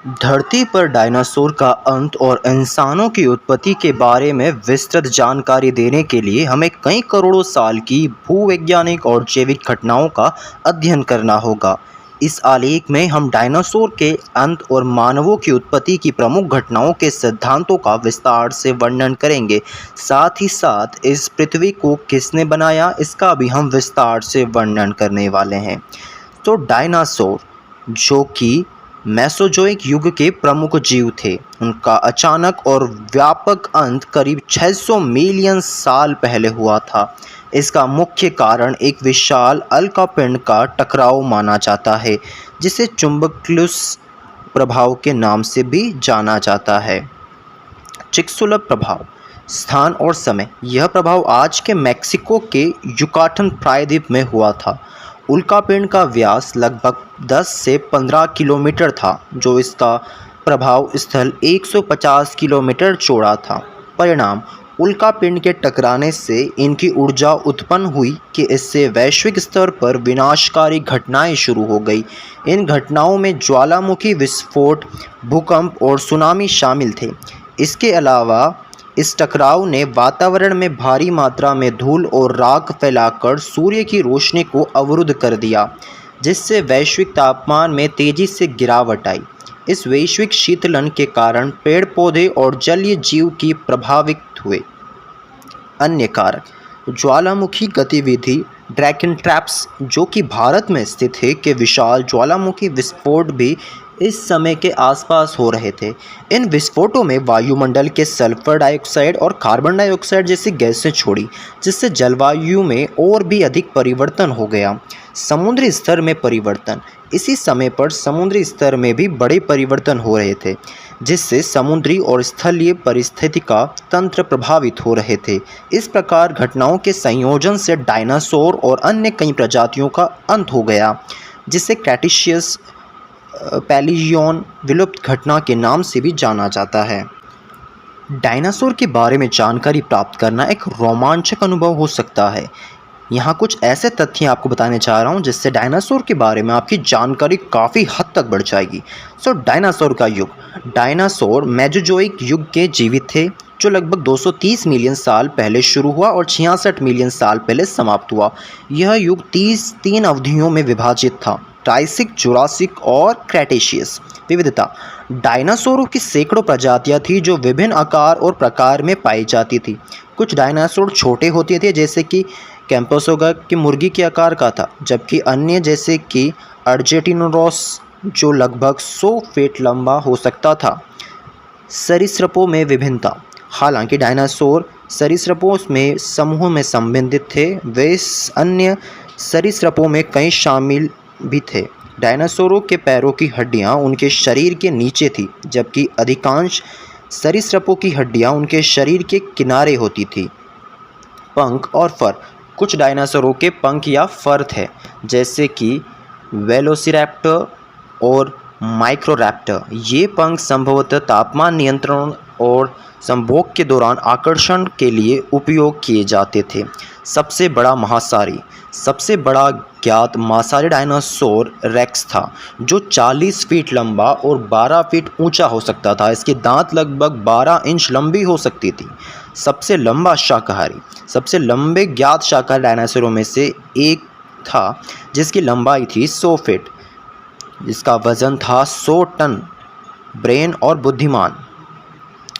धरती पर डायनासोर का अंत और इंसानों की उत्पत्ति के बारे में विस्तृत जानकारी देने के लिए हमें कई करोड़ों साल की भूवैज्ञानिक और जैविक घटनाओं का अध्ययन करना होगा। इस आलेख में हम डायनासोर के अंत और मानवों की उत्पत्ति की प्रमुख घटनाओं के सिद्धांतों का विस्तार से वर्णन करेंगे। साथ ही साथ इस पृथ्वी को किसने बनाया, इसका भी हम विस्तार से वर्णन करने वाले हैं। तो डायनासोर, जो कि मेसोजोइक युग के प्रमुख जीव थे, उनका अचानक और व्यापक अंत करीब 600 मिलियन साल पहले हुआ था। इसका मुख्य कारण एक विशाल उल्का पिंड का टकराव माना जाता है, जिसे चुंबकीय प्रभाव के नाम से भी जाना जाता है। चिक्सुलप प्रभाव, स्थान और समय। यह प्रभाव आज के मेक्सिको के युकाटन प्रायद्वीप में हुआ था। उल्कापिंड का व्यास लगभग 10 से 15 किलोमीटर था, जो इसका प्रभाव स्थल 150 किलोमीटर चौड़ा था। परिणाम, उल्कापिंड के टकराने से इनकी ऊर्जा उत्पन्न हुई कि इससे वैश्विक स्तर पर विनाशकारी घटनाएं शुरू हो गई। इन घटनाओं में ज्वालामुखी विस्फोट, भूकंप और सुनामी शामिल थे। इसके अलावा इस टकराव ने वातावरण में भारी मात्रा में धूल और राख फैलाकर सूर्य की रोशनी को अवरुद्ध कर दिया, जिससे वैश्विक तापमान में तेजी से गिरावट आई। इस वैश्विक शीतलन के कारण पेड़ पौधे और जलीय जीव की प्रभावित हुए। अन्य कारक, ज्वालामुखी गतिविधि, ड्रैगन ट्रैप्स, जो कि भारत में स्थित है, के विशाल ज्वालामुखी विस्फोट भी इस समय के आसपास हो रहे थे। इन विस्फोटों में वायुमंडल के सल्फर डाइऑक्साइड और कार्बन डाइऑक्साइड जैसी गैसें छोड़ी, जिससे जलवायु में और भी अधिक परिवर्तन हो गया। समुद्री स्तर में परिवर्तन, इसी समय पर समुद्री स्तर में भी बड़े परिवर्तन हो रहे थे, जिससे समुद्री और स्थलीय पारिस्थितिकी तंत्र प्रभावित हो रहे थे। इस प्रकार घटनाओं के संयोजन से डायनासोर और अन्य कई प्रजातियों का अंत हो गया, जिसे क्रेटेशियस पैलियोन विलुप्त घटना के नाम से भी जाना जाता है। डायनासोर के बारे में जानकारी प्राप्त करना एक रोमांचक अनुभव हो सकता है। यहाँ कुछ ऐसे तथ्य आपको बताने जा रहा हूँ जिससे डायनासोर के बारे में आपकी जानकारी काफ़ी हद तक बढ़ जाएगी। डायनासोर का युग। डायनासोर मेसोजोइक युग के जीवित थे, जो लगभग 230 मिलियन साल पहले शुरू हुआ और 66 मिलियन साल पहले समाप्त हुआ। यह युग 3 अवधियों में विभाजित था: ट्राइसिक, जुरासिक और क्रेटेशियस। विविधता, डायनासोरों की सैकड़ों प्रजातियां थीं जो विभिन्न आकार और प्रकार में पाई जाती थी। कुछ डायनासोर छोटे होते थे, जैसे कि कैम्पसोगा की मुर्गी के आकार का था, जबकि अन्य जैसे कि अर्जेंटिनोरॉस जो लगभग 100 फीट लंबा हो सकता था। सरीसृपों में विभिन्नता, हालांकि डायनासोर सरीसृपों में समूह में संबंधित थे, वे अन्य सरीसृपों में कई शामिल भी थे। डायनासोरों के पैरों की हड्डियां उनके शरीर के नीचे थी, जबकि अधिकांश सरीसृपों की हड्डियां उनके शरीर के किनारे होती थी। पंख और फर, कुछ डायनासोरों के पंख या फर थे, जैसे कि वेलोसिरैप्टर और माइक्रोरैप्टर। ये पंख संभवतः तापमान नियंत्रण और संभोग के दौरान आकर्षण के लिए उपयोग किए जाते थे। सबसे बड़ा मांसाहारी, सबसे बड़ा ज्ञात मांसाहारी डायनासोर रेक्स था, जो 40 फीट लंबा और 12 फीट ऊंचा हो सकता था। इसकी दांत लगभग 12 इंच लंबी हो सकती थी। सबसे लंबा शाकाहारी, सबसे लंबे ज्ञात शाकाहारी डायनासोरों में से एक था, जिसकी लंबाई थी 100 फीट, जिसका वजन था 100 टन। ब्रेन और बुद्धिमान,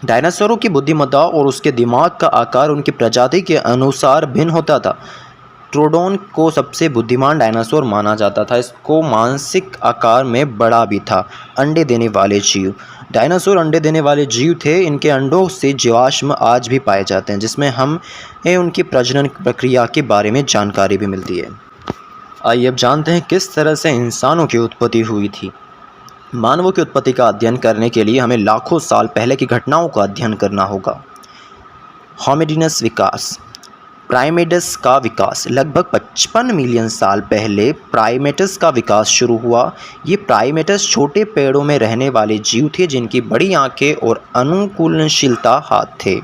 डायनासोरों की बुद्धिमत्ता और उसके दिमाग का आकार उनकी प्रजाति के अनुसार भिन्न होता था। ट्रोडोन को सबसे बुद्धिमान डायनासोर माना जाता था। इसको मानसिक आकार में बड़ा भी था। अंडे देने वाले जीव, डायनासोर अंडे देने वाले जीव थे। इनके अंडों से जीवाश्म आज भी पाए जाते हैं, जिसमें हमें उनकी प्रजनन प्रक्रिया के बारे में जानकारी भी मिलती है। आइए अब जानते हैं किस तरह से इंसानों की उत्पत्ति हुई थी। मानवों की उत्पत्ति का अध्ययन करने के लिए हमें लाखों साल पहले की घटनाओं का अध्ययन करना होगा। होमिनिडस विकास, प्राइमेट्स का विकास। लगभग 55 मिलियन साल पहले प्राइमेट्स का विकास शुरू हुआ। ये प्राइमेट्स छोटे पेड़ों में रहने वाले जीव थे, जिनकी बड़ी आंखें और अनुकूलनशीलता हाथ थे।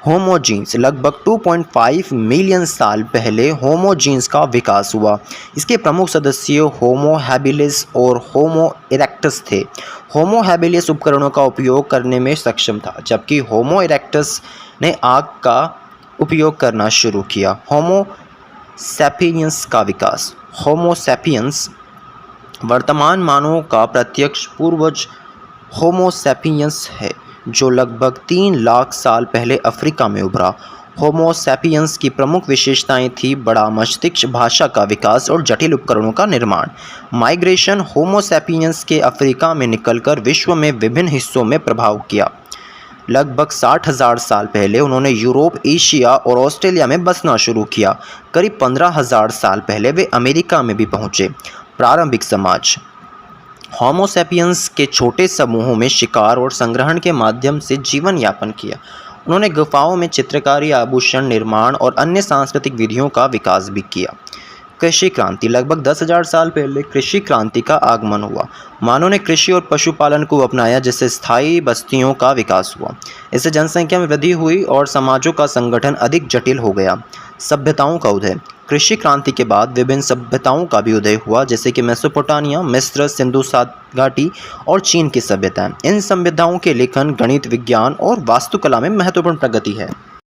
होमोजीन्स लगभग 2.5 मिलियन साल पहले होमोजीन्स का विकास हुआ। इसके प्रमुख सदस्य होमो हैबिलिस और होमो इरेक्टस थे। होमो हैबिलिस उपकरणों का उपयोग करने में सक्षम था, जबकि होमो इरेक्टस ने आग का उपयोग करना शुरू किया। होमो सैपियंस का विकास। होमो सैपियंस वर्तमान मानव का प्रत्यक्ष पूर्वज होमो सैपियंस है, जो लगभग 3 लाख साल पहले अफ्रीका में उभरा। होमो सैपियंस की प्रमुख विशेषताएं थी बड़ा मस्तिष्क, भाषा का विकास और जटिल उपकरणों का निर्माण। माइग्रेशन। होमो सैपियंस के अफ्रीका में निकलकर विश्व में विभिन्न हिस्सों में प्रभाव किया। लगभग 60,000 साल पहले उन्होंने यूरोप, एशिया और ऑस्ट्रेलिया में बसना शुरू किया। करीब 15,000 साल पहले वे अमेरिका में भी पहुंचे। प्रारंभिक समाज। होमो सैपियंस के छोटे समूहों में शिकार और संग्रहण के माध्यम से जीवन यापन किया। उन्होंने गुफाओं में चित्रकारी, आभूषण निर्माण और अन्य सांस्कृतिक विधियों का विकास भी किया। कृषि क्रांति। लगभग 10,000 साल पहले कृषि क्रांति का आगमन हुआ। मानव ने कृषि और पशुपालन को अपनाया, जिससे स्थायी बस्तियों का विकास हुआ। इससे जनसंख्या में वृद्धि हुई और समाजों का संगठन अधिक जटिल हो गया। सभ्यताओं का उदय। कृषि क्रांति के बाद विभिन्न सभ्यताओं का भी उदय हुआ, जैसे कि मेसोपोटामिया, मिस्र, सिंधु घाटी और चीन की सभ्यताएं। इन सभ्यताओं के लेखन, गणित, विज्ञान और वास्तुकला में महत्वपूर्ण प्रगति है।